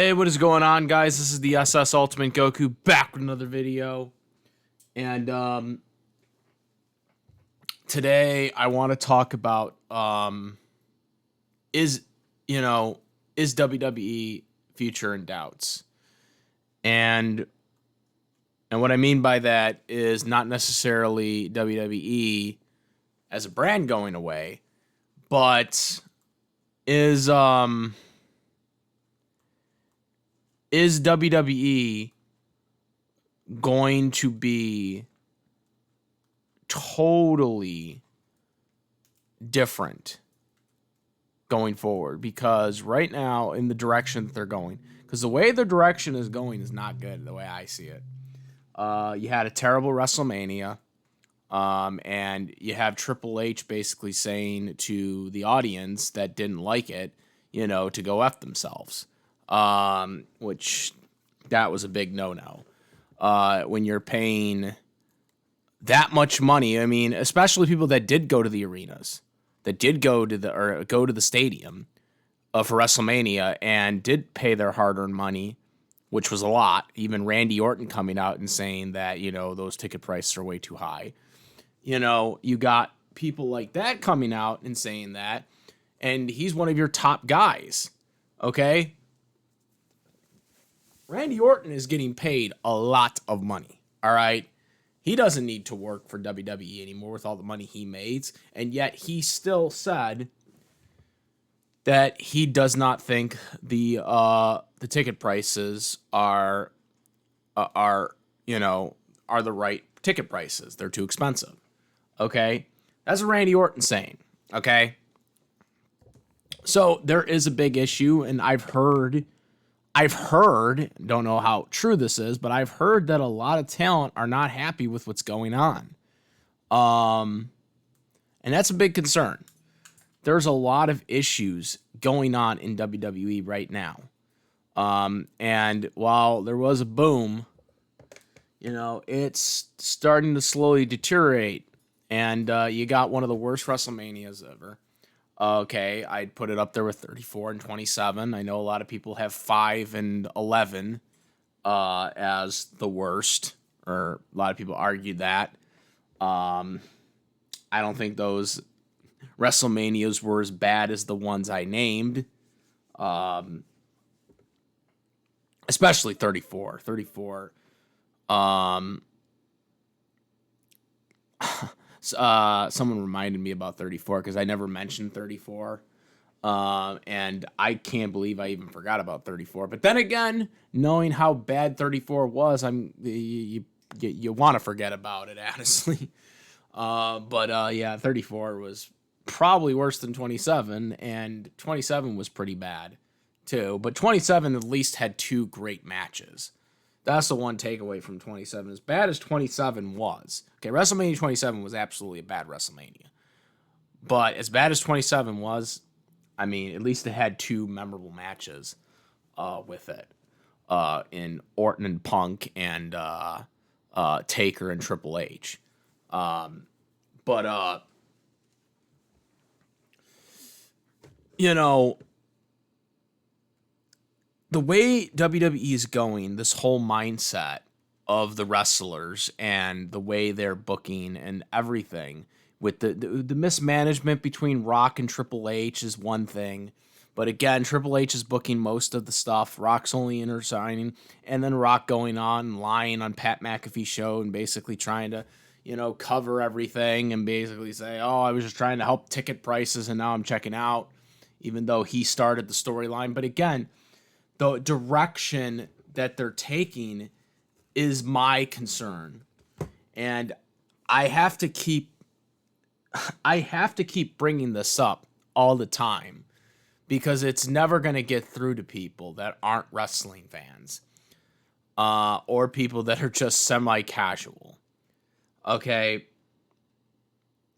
Hey, what is going on, guys? This is the SS Ultimate Goku back with another video. And today I want to talk about is WWE future in doubts? And what I mean by that is not necessarily WWE as a brand going away, but is WWE going to be totally different going forward? Because right now, in the direction that they're going, because the way the direction is going is not good, the way I see it. You had a terrible WrestleMania, and you have Triple H basically saying to the audience that didn't like it, to go F themselves. Which that was a big no-no. When you're paying that much money, I mean, especially people that did go to the arenas, that did go to the stadium for WrestleMania and did pay their hard-earned money, which was a lot. Even Randy Orton coming out and saying that, those ticket prices are way too high. You got people like that coming out and saying that, and he's one of your top guys, okay? Randy Orton is getting paid a lot of money, all right? He doesn't need to work for WWE anymore with all the money he makes, and yet he still said that he does not think the ticket prices are the right ticket prices. They're too expensive, okay? That's what Randy Orton's saying, okay? So there is a big issue, and I've heard, don't know how true this is, but I've heard that a lot of talent are not happy with what's going on. And that's a big concern. There's a lot of issues going on in WWE right now. And while there was a boom, it's starting to slowly deteriorate. And you got one of the worst WrestleManias ever. Okay, I'd put it up there with 34 and 27. I know a lot of people have 5 and 11 as the worst, or a lot of people argued that. I don't think those WrestleManias were as bad as the ones I named, especially 34. 34. Someone reminded me about 34 because I never mentioned 34. And I can't believe I even forgot about 34. But then again, knowing how bad 34 was, you want to forget about it, honestly. Yeah, 34 was probably worse than 27, and 27 was pretty bad too. But 27 at least had 2 great matches. That's the one takeaway from 27. As bad as 27 was, okay, WrestleMania 27 was absolutely a bad WrestleMania. But as bad as 27 was, I mean, at least it had 2 memorable matches with it. In Orton and Punk and Taker and Triple H. The way WWE is going, this whole mindset of the wrestlers and the way they're booking and everything, with the mismanagement between Rock and Triple H is one thing. But again, Triple H is booking most of the stuff. Rock's only intersigning. And then Rock going on and lying on Pat McAfee's show and basically trying to, cover everything and basically say, oh, I was just trying to help ticket prices and now I'm checking out, even though he started the storyline. But again, the direction that they're taking is my concern. And I have to keep bringing this up all the time because it's never going to get through to people that aren't wrestling fans or people that are just semi-casual. Okay?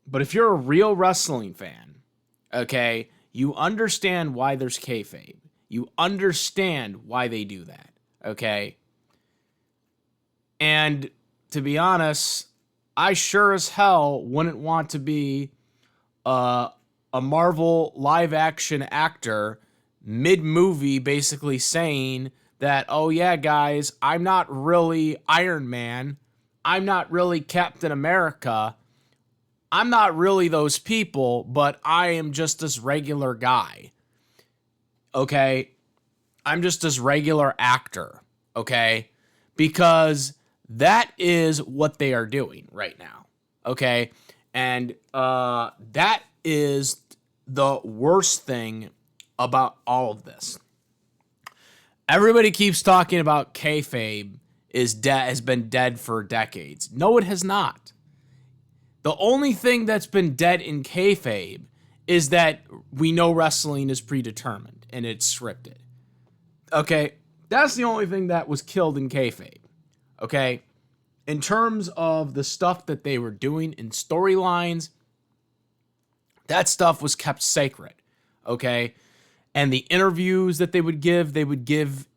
But if you're a real wrestling fan, okay, you understand why there's kayfabe. You understand why they do that, okay? And to be honest, I sure as hell wouldn't want to be a Marvel live-action actor mid-movie basically saying that, oh yeah, guys, I'm not really Iron Man. I'm not really Captain America. I'm not really those people, but I am just this regular guy. Okay? I'm just this regular actor. Okay? Because that is what they are doing right now. Okay? And that is the worst thing about all of this. Everybody keeps talking about kayfabe has been dead for decades. No, it has not. The only thing that's been dead in kayfabe is that we know wrestling is predetermined and it's scripted. Okay, that's the only thing that was killed in kayfabe. Okay, in terms of the stuff that they were doing in storylines, that stuff was kept sacred. Okay, and the interviews that they would give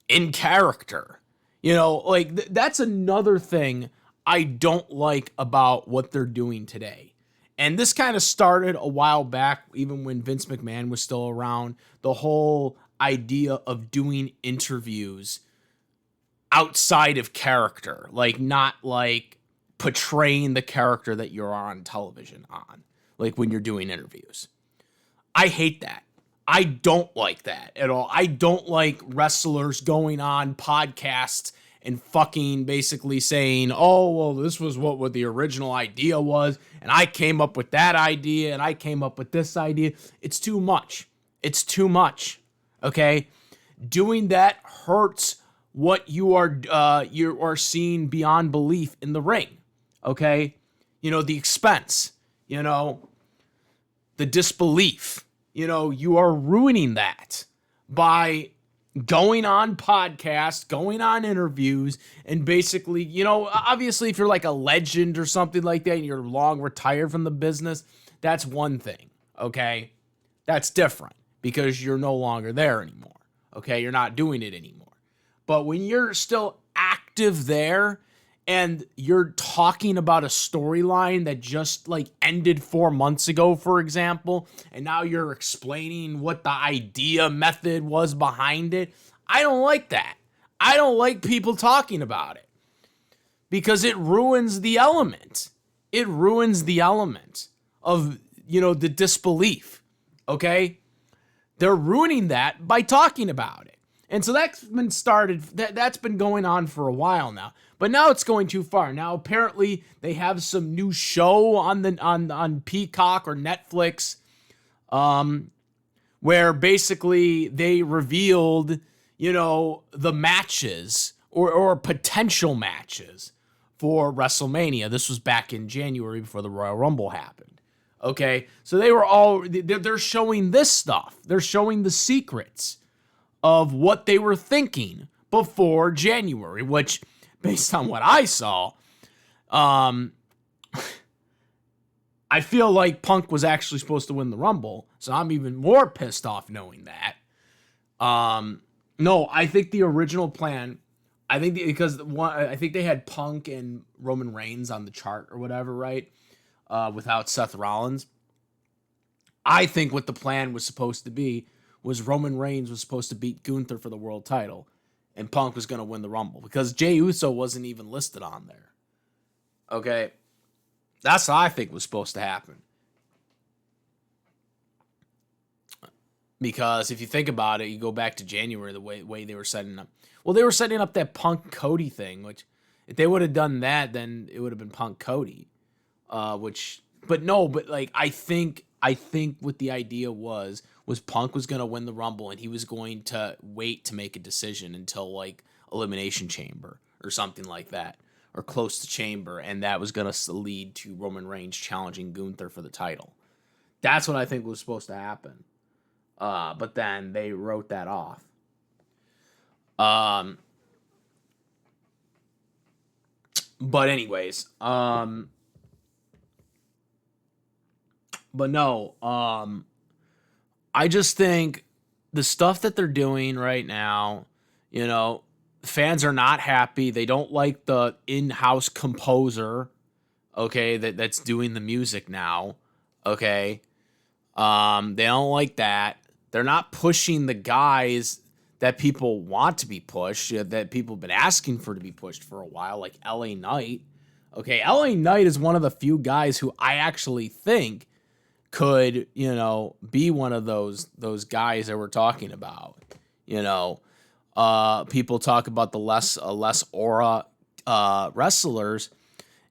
in character. You know, like that's another thing I don't like about what they're doing today. And this kind of started a while back, even when Vince McMahon was still around, the whole idea of doing interviews outside of character, like not like portraying the character that you're on television on, like when you're doing interviews. I hate that. I don't like that at all. I don't like wrestlers going on podcasts and fucking basically saying, oh, well, this was what the original idea was, and I came up with that idea, and I came up with this idea. It's too much. It's too much, okay? Doing that hurts what you are seeing beyond belief in the ring, okay? You know, the expense, you know, the disbelief. You know, you are ruining that by going on podcasts, going on interviews, and basically, you know, obviously if you're like a legend or something like that and you're long retired from the business, that's one thing, okay? That's different because you're no longer there anymore, okay? You're not doing it anymore. But when you're still active there and you're talking about a storyline that just like ended 4 months ago, for example, and now you're explaining what the idea method was behind it, I don't like that. I don't like people talking about it because it ruins the element. It ruins the element of, you know, the disbelief, okay? They're ruining that by talking about it. And so that's been started, that's been going on for a while now. But now it's going too far. Now apparently they have some new show on Peacock or Netflix, where basically they revealed, you know, the matches or potential matches for WrestleMania. This was back in January before the Royal Rumble happened. Okay, so they're showing this stuff. They're showing the secrets of what they were thinking before January, which, based on what I saw, I feel like Punk was actually supposed to win the Rumble, so I'm even more pissed off knowing that. No, I think the original plan, I think they had Punk and Roman Reigns on the chart or whatever, right? Without Seth Rollins. I think what the plan was supposed to be was Roman Reigns was supposed to beat Gunther for the world title, and Punk was going to win the Rumble because Jey Uso wasn't even listed on there. Okay? That's what I think was supposed to happen. Because if you think about it, you go back to January, the way they were setting up. Well, they were setting up that Punk Cody thing, which if they would have done that, then it would have been Punk Cody. I think what the idea was Punk was going to win the Rumble and he was going to wait to make a decision until like Elimination Chamber or something like that, or close to Chamber, and that was going to lead to Roman Reigns challenging Gunther for the title. That's what I think was supposed to happen. But then they wrote that off. But anyways, but no, I just think the stuff that they're doing right now, you know, fans are not happy. They don't like the in-house composer, okay, that's doing the music now, okay? They don't like that. They're not pushing the guys that people want to be pushed, that people have been asking for to be pushed for a while, like LA Knight. Okay, LA Knight is one of the few guys who I actually think could, be one of those guys that we're talking about. People talk about the less aura wrestlers.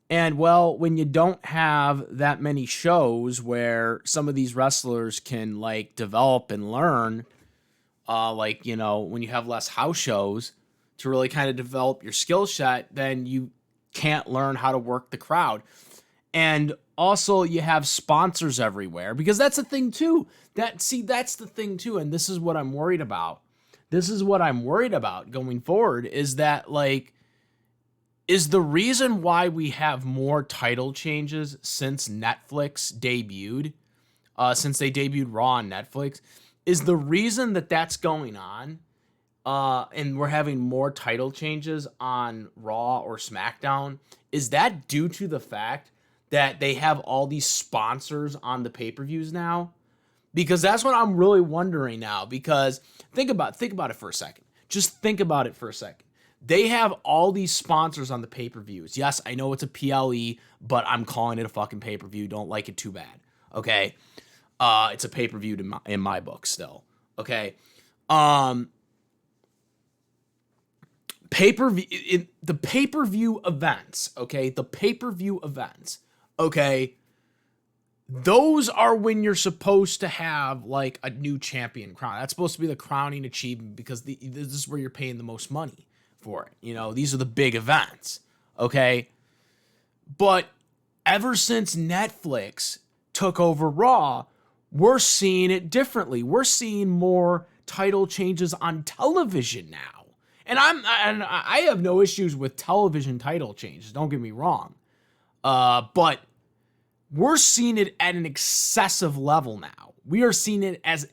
And well, when you don't have that many shows where some of these wrestlers can like develop and learn, when you have less house shows to really kind of develop your skill set, then you can't learn how to work the crowd. And also you have sponsors everywhere, because that's the thing too. That's the thing too. And this is what I'm worried about. This is what I'm worried about going forward, is that is the reason why we have more title changes since Netflix debuted, since they debuted Raw on Netflix, is the reason that that's going on, and we're having more title changes on Raw or SmackDown, is that due to the fact that they have all these sponsors on the pay-per-views now? Because that's what I'm really wondering now, because think about it for a second. Just think about it for a second. They have all these sponsors on the pay-per-views. Yes, I know it's a PLE, but I'm calling it a fucking pay-per-view. Don't like it too bad. Okay? It's a pay-per-view in my book still. Okay? Pay-per-view, the pay-per-view events, okay? The pay-per-view events, okay? Those are when you're supposed to have like a new champion crown. That's supposed to be the crowning achievement, because this is where you're paying the most money for it. These are the big events, okay? But ever since Netflix took over Raw, we're seeing it differently. We're seeing more title changes on television now. And I have no issues with television title changes, don't get me wrong. But we're seeing it at an excessive level now. We are seeing it at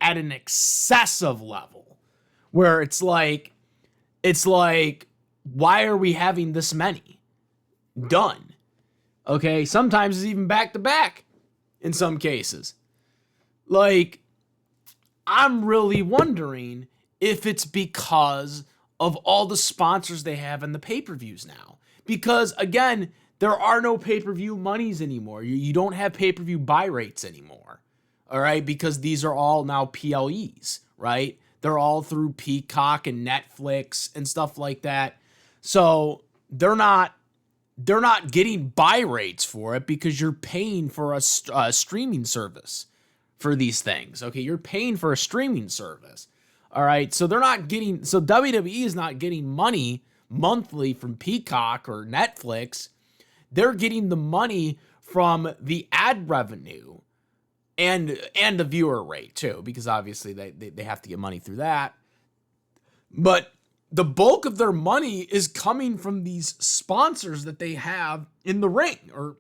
an excessive level, where it's like, why are we having this many done? Okay, sometimes it's even back to back in some cases. Like, I'm really wondering if it's because of all the sponsors they have in the pay-per-views now. Because, again, there are no pay-per-view monies anymore. You don't have pay-per-view buy rates anymore. All right? Because these are all now PLEs, right? They're all through Peacock and Netflix and stuff like that. So they're not getting buy rates for it, because you're paying for a streaming service for these things. Okay? You're paying for a streaming service. All right? So WWE is not getting money monthly from Peacock or Netflix. They're getting the money from the ad revenue and the viewer rate too, because obviously they have to get money through that. But the bulk of their money is coming from these sponsors that they have in the ring, or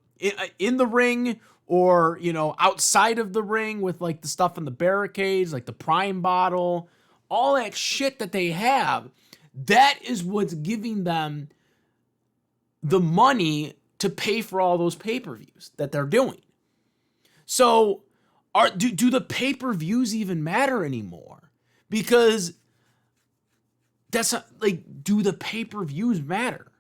in the ring, or outside of the ring, with like the stuff in the barricades, like the Prime bottle, all that shit that they have. That is what's giving them the money to pay for all those pay-per-views that they're doing. So do the pay-per-views even matter anymore? Because that's not, like, do the pay-per-views matter?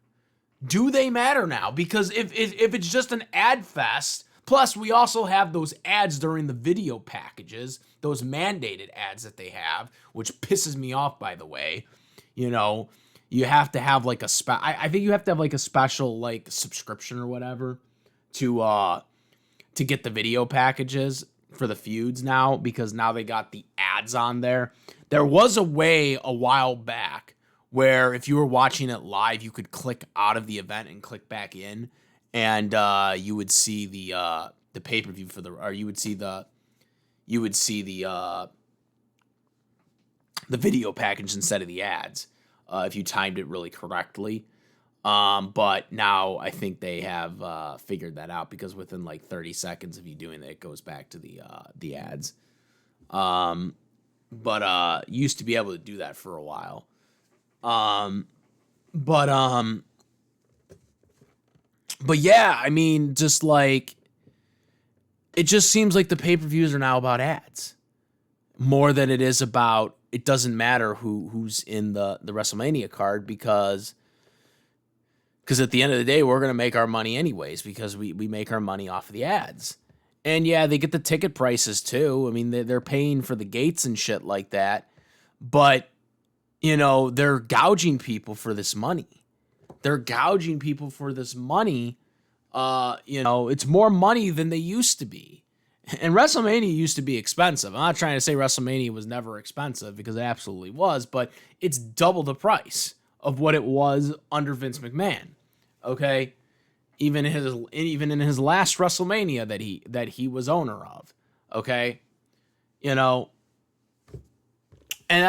Do they matter now? Because if it's just an ad fest, plus we also have those ads during the video packages, those mandated ads that they have, which pisses me off, by the way. You have to have like I think you have to have like a special like subscription or whatever to get the video packages for the feuds now, because now they got the ads on there. There was a way a while back where if you were watching it live, you could click out of the event and click back in, and you would see the pay-per-view you would see the video package instead of the ads, if you timed it really correctly. But now I think they have figured that out, because within like 30 seconds of you doing it, it goes back to the ads. But used to be able to do that for a while. But yeah, I mean, just like, it just seems like the pay-per-views are now about ads. more than it is about it doesn't matter who's in the WrestleMania card because at the end of the day, we're going to make our money anyways because we make our money off of the ads. And yeah, they get the ticket prices too. I mean, they're paying for the gates and shit like that. But, you know, they're gouging people for this money. They're gouging people for this money. You know, it's more money than they used to be. And WrestleMania used to be expensive. I'm not trying to say WrestleMania was never expensive because it absolutely was, but it's double the price of what it was under Vince McMahon. Okay? Even in his last WrestleMania that he was owner of. Okay? You know, and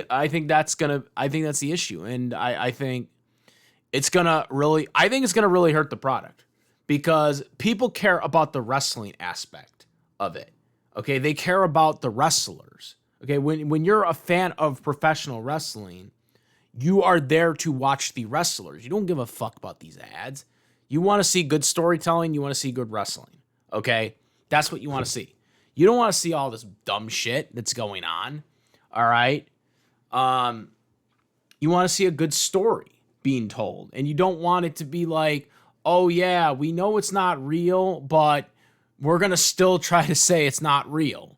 I think that's the issue. And I think it's gonna really hurt the product because people care about the wrestling aspect of it. Okay, they care about the wrestlers. Okay, when you're a fan of professional wrestling, you are there to watch the wrestlers. You don't give a fuck about these ads. You want to see good storytelling, you want to see good wrestling. Okay? That's what you want to see. You don't want to see all this dumb shit that's going on. All right? You want to see a good story being told. And you don't want it to be like, "Oh yeah, we know it's not real, but we're going to still try to say it's not real."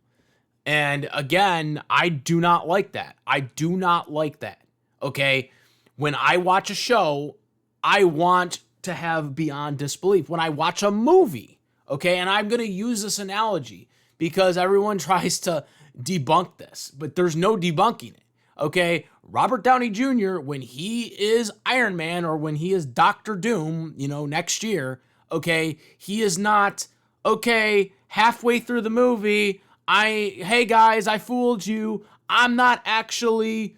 And again, I do not like that. I do not like that. Okay? When I watch a show, I want to have beyond disbelief. When I watch a movie, okay? And I'm going to use this analogy because everyone tries to debunk this, but there's no debunking it. Okay? Robert Downey Jr., when he is Iron Man or when he is Doctor Doom, you know, next year, okay, he is not, okay, halfway through the movie, hey guys, I fooled you. I'm not actually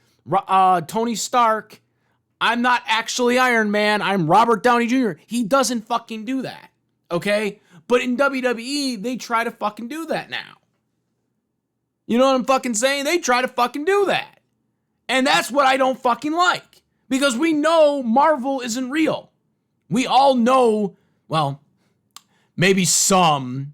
Tony Stark. I'm not actually Iron Man. I'm Robert Downey Jr. He doesn't fucking do that. Okay? But in WWE, they try to fucking do that now. You know what I'm fucking saying? They try to fucking do that. And that's what I don't fucking like. Because we know Marvel isn't real. We all know, well, maybe some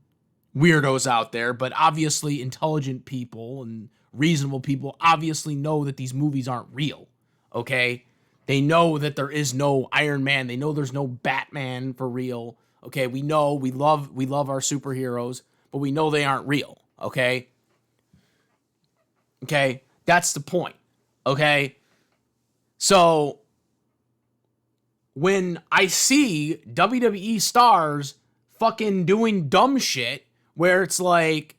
weirdos out there, but obviously intelligent people and reasonable people obviously know that these movies aren't real. Okay? They know that there is no Iron Man. They know there's no Batman for real. Okay? We know we love our superheroes, but we know they aren't real. Okay? Okay? That's the point. Okay? So when I see WWE stars fucking doing dumb shit where it's like,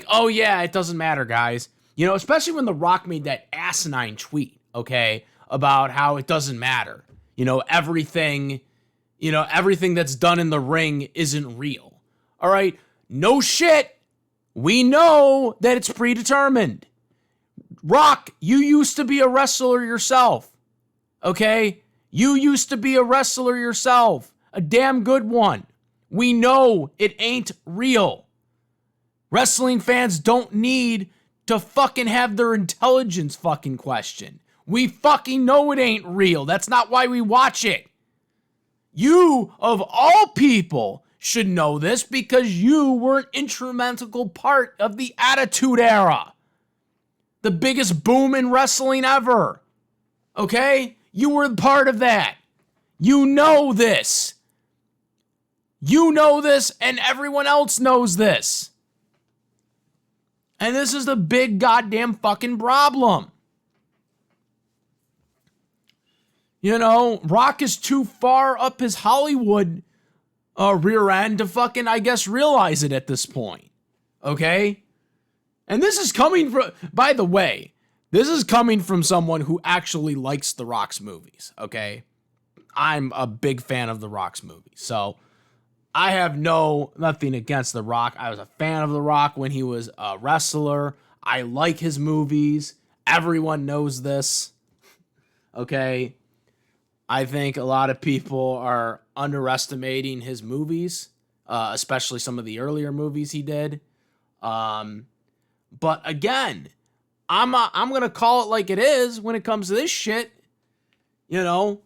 oh yeah, it doesn't matter, guys. You know, especially when The Rock made that asinine tweet, okay, about how it doesn't matter. You know, everything that's done in the ring isn't real. All right? No shit. We know that it's predetermined. Rock, you used to be a wrestler yourself. Okay? You used to be a wrestler yourself. A damn good one. We know it ain't real. Wrestling fans don't need to fucking have their intelligence fucking questioned. We fucking know it ain't real. That's not why we watch it. You, of all people, should know this because you were an instrumental part of the Attitude Era. The biggest boom in wrestling ever. Okay? You were part of that. You know this. You know this, and everyone else knows this. And this is the big goddamn fucking problem. You know, Rock is too far up his Hollywood rear end to fucking, I guess, realize it at this point. Okay? And this is coming from, by the way, this is coming from someone who actually likes The Rock's movies. Okay? I'm a big fan of The Rock's movies. So I have nothing against The Rock. I was a fan of The Rock when he was a wrestler. I like his movies. Everyone knows this. Okay? I think a lot of people are underestimating his movies, especially some of the earlier movies he did. But again, I'm going to call it like it is when it comes to this shit. You know,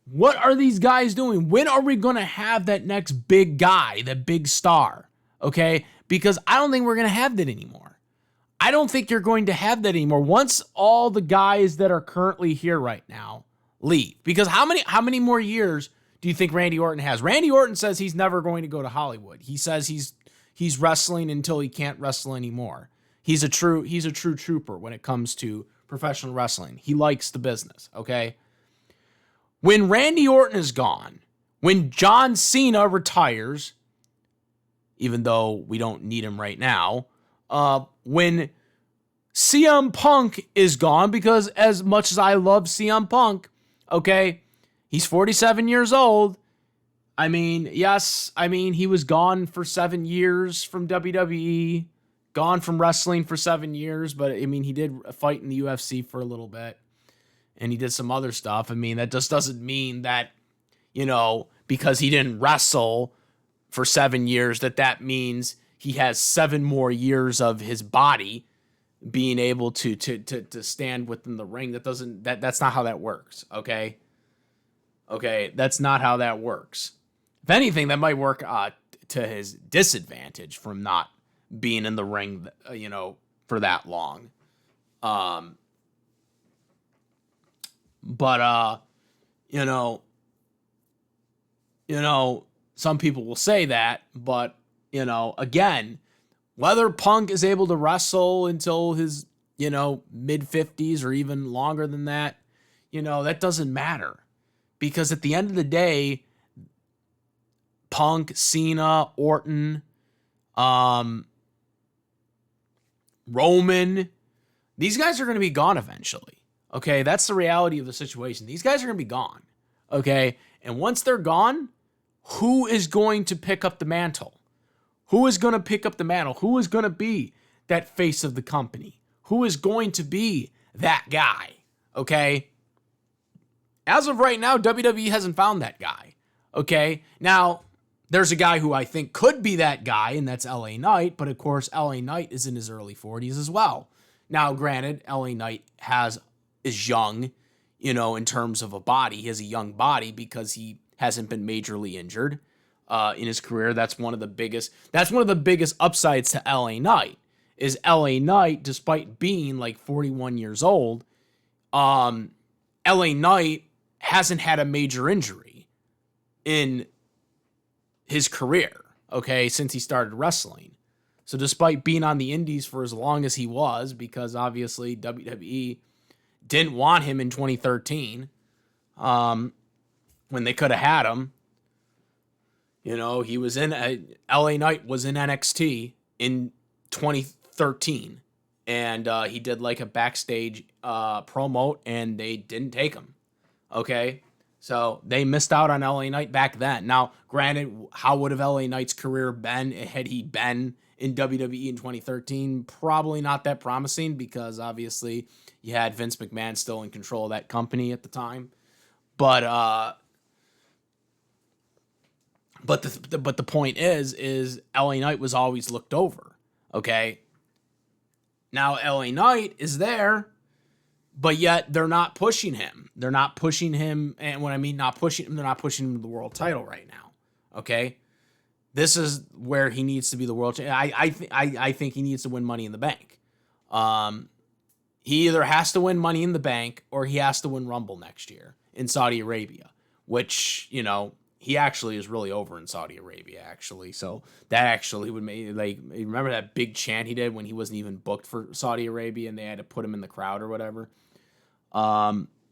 what are these guys doing? When are we going to have that next big guy, that big star? Okay? Because I don't think we're going to have that anymore. I don't think you're going to have that anymore once all the guys that are currently here right now leave. Because how many more years do you think Randy Orton has? Randy Orton says he's never going to go to Hollywood. He says he's wrestling until he can't wrestle anymore. He's a true trooper when it comes to professional wrestling. He likes the business, okay? When Randy Orton is gone, when John Cena retires, even though we don't need him right now, when CM Punk is gone, because as much as I love CM Punk, okay, he's 47 years old. I mean, yes, he was gone for 7 years from WWE, gone from wrestling for 7 years, but I mean, he did fight in the UFC for a little bit, and he did some other stuff. I mean, that just doesn't mean that, because he didn't wrestle for 7 years, that means he has 7 more years of his body being able to stand within the ring. That's not how that works. Okay. That's not how that works. If anything, that might work to his disadvantage from not being in the ring, for that long. But some people will say that, but again, whether Punk is able to wrestle until his, mid-50s or even longer than that, that doesn't matter. Because at the end of the day, Punk, Cena, Orton, Roman, these guys are going to be gone eventually. Okay, that's the reality of the situation. These guys are going to be gone. Okay, and once they're gone, who is going to pick up the mantle? Who is going to pick up the mantle? Who is going to be that face of the company? Who is going to be that guy? Okay? As of right now, WWE hasn't found that guy. Okay? Now, there's a guy who I think could be that guy, and that's LA Knight, but of course, LA Knight is in his early 40s as well. Now, granted, LA Knight is young, in terms of a body. He has a young body because he hasn't been majorly injured in his career. That's one of the biggest upsides to LA Knight, is LA Knight, despite being like 41 years old, LA Knight hasn't had a major injury in his career, okay, since he started wrestling. So despite being on the indies for as long as he was, because obviously WWE didn't want him in 2013, when they could have had him, he was LA Knight was in NXT in 2013, and he did like a backstage promo, and they didn't take him. Okay, so they missed out on LA Knight back then. Now, granted, how would have LA Knight's career been had he been in WWE in 2013? Probably not that promising, because obviously you had Vince McMahon still in control of that company at the time. But the point is LA Knight was always looked over. Okay. Now LA Knight is there, but yet they're not pushing him. They're not pushing him, and when I mean not pushing him, they're not pushing him to the world title right now. Okay. This is where he needs to be the world champion. I think he needs to win Money in the Bank. He either has to win Money in the Bank or he has to win Rumble next year in Saudi Arabia, which, he actually is really over in Saudi Arabia, actually. So that actually would make, remember that big chant he did when he wasn't even booked for Saudi Arabia and they had to put him in the crowd or whatever?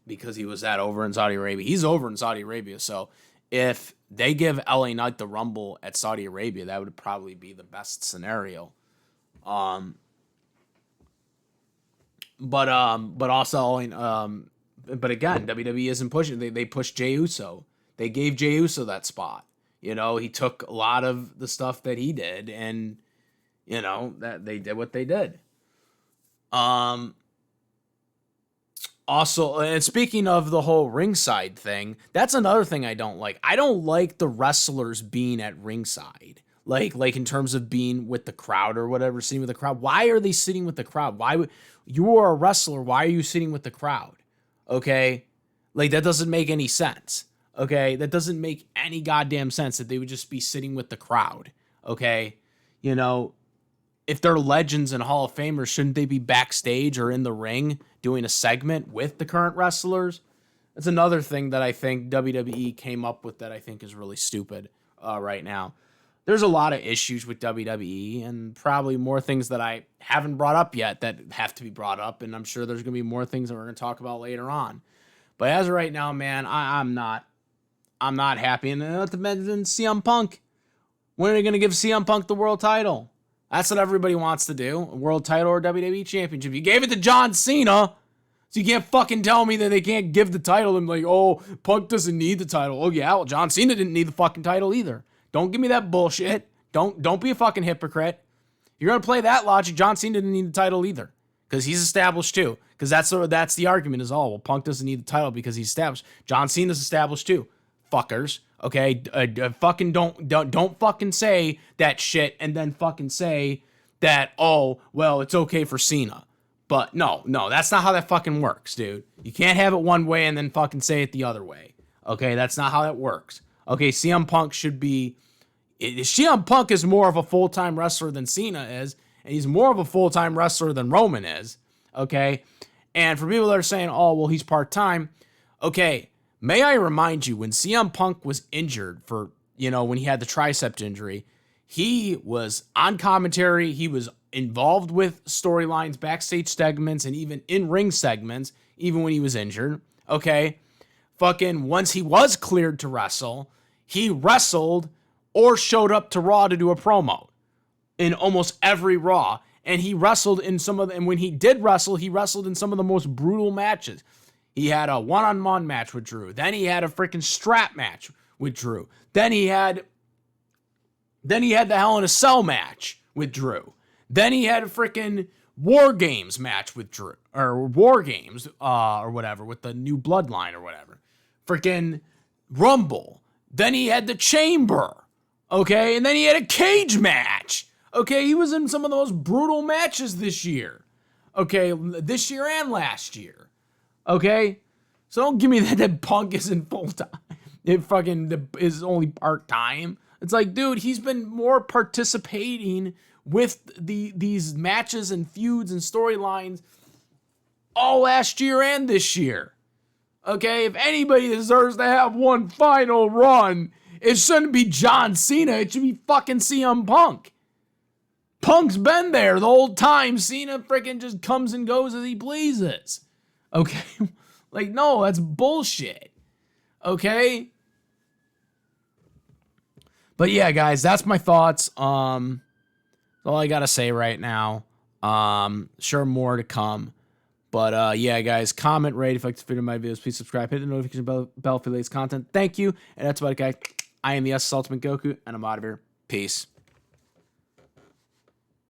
Because he was that over in Saudi Arabia. He's over in Saudi Arabia. So if they give LA Knight the Rumble at Saudi Arabia, that would probably be the best scenario. But also, but again, WWE isn't pushing. They pushed Jey Uso. They gave Jey Uso that spot. He took a lot of the stuff that he did, and that they did what they did. Also, and speaking of the whole ringside thing, that's another thing I don't like. I don't like the wrestlers being at ringside. Like in terms of being with the crowd or whatever, sitting with the crowd. Why are they sitting with the crowd? You are a wrestler. Why are you sitting with the crowd? Okay? That doesn't make any sense. Okay? That doesn't make any goddamn sense that they would just be sitting with the crowd. Okay? if they're legends and Hall of Famers, shouldn't they be backstage or in the ring doing a segment with the current wrestlers? That's another thing that I think WWE came up with that I think is really stupid right now. There's a lot of issues with WWE and probably more things that I haven't brought up yet that have to be brought up, and I'm sure there's going to be more things that we're going to talk about later on. But as of right now, man, I'm not happy. And not to mention CM Punk. When are they going to give CM Punk the world title? That's what everybody wants to do. A world title or WWE championship. You gave it to John Cena. So you can't fucking tell me that they can't give the title and like, oh, Punk doesn't need the title. Oh yeah, well, John Cena didn't need the fucking title either. Don't give me that bullshit. Don't be a fucking hypocrite. You're gonna play that logic. John Cena didn't need the title either. Because he's established too. Because that's the argument is, oh, well, Punk doesn't need the title because he's established. John Cena's established too. Fuckers. Okay, fucking don't fucking say that shit and then fucking say that, oh, well, it's okay for Cena. But no, that's not how that fucking works, dude. You can't have it one way and then fucking say it the other way. Okay, that's not how that works. Okay, CM Punk is more of a full-time wrestler than Cena is, and he's more of a full-time wrestler than Roman is. Okay, and for people that are saying, oh, well, he's part-time. Okay, may I remind you, when CM Punk was injured for, when he had the tricep injury, he was on commentary, he was involved with storylines, backstage segments, and even in-ring segments, even when he was injured, okay? Fucking once he was cleared to wrestle, he wrestled or showed up to Raw to do a promo in almost every Raw, and he wrestled in and when he did wrestle, he wrestled in some of the most brutal matches. He had a one-on-one match with Drew. Then he had a freaking strap match with Drew. Then he had the Hell in a Cell match with Drew. Then he had a freaking War Games match with Drew. Or War Games, or whatever, with the new Bloodline or whatever. Freaking Rumble. Then he had the Chamber. Okay? And then he had a cage match. Okay? He was in some of the most brutal matches this year. Okay? This year and last year. Okay? So don't give me that Punk isn't full-time. It fucking is only part-time. It's like, dude, he's been more participating with these matches and feuds and storylines all last year and this year. Okay? If anybody deserves to have one final run, it shouldn't be John Cena. It should be fucking CM Punk. Punk's been there the whole time. Cena freaking just comes and goes as he pleases. Okay? Like, no, that's bullshit. Okay? But yeah, guys, that's my thoughts. All I gotta say right now. Sure, more to come. But yeah, guys, comment, rate if you like this video, my videos. Please subscribe, hit the notification bell for the latest content. Thank you. And that's about it, guys. I am the S Ultimate Goku, and I'm out of here. Peace.